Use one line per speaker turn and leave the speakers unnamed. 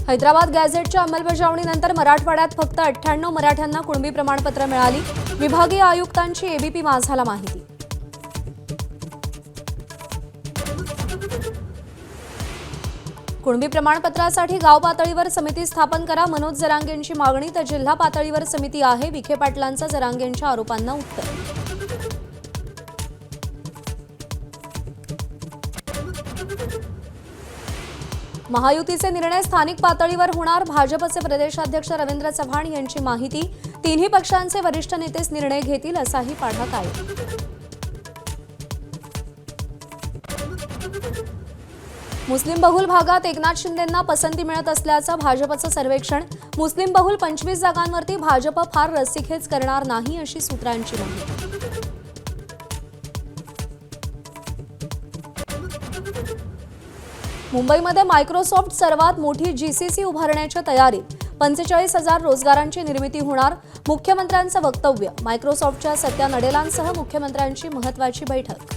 हैदराबाद गॅझेटच्या अंमलबजावणीनंतर मराठवाड्यात फक्त 98 मराठ्यांना कुणबी प्रमाणपत्र मिळाली। विभागीय आयुक्तांची एबीपी माझाला माहिती। कुणबी प्रमाणपत्रासाठी गाव पातळीवर समिती स्थापन करा, मनोज जरांगेंची मागणी। तर जिल्हा पातळीवर समिती आहे, विखे पाटलांचा जरांगेंच्या आरोपांना उत्तर। महायुतीचे निर्णय स्थानिक पातळीवर होणार, भाजपचे प्रदेशाध्यक्ष रवींद्र चव्हाण यांची माहिती। तिन्ही पक्षांचे वरिष्ठ नेतेच निर्णय घेतील असाही पाठक आहे। मुस्लिम बहुल भागात एकनाथ शिंदेंना पसंती मिळत असल्याचं भाजपचं सर्वेक्षण। मुस्लिम बहुल 25 जागांवरती भाजप फार रस्सीखेच करणार नाही अशी सूत्रांची माहिती। मुंबईमध्ये मायक्रोसॉफ्ट सर्वात मोठी जीसीसी उभारण्याच्या तयारीत। 45,000 रोजगारांची निर्मिती होणार, मुख्यमंत्र्यांचं वक्तव्य। मायक्रोसॉफ्टच्या सत्या नडेलांसह मुख्यमंत्र्यांची महत्त्वाची बैठक।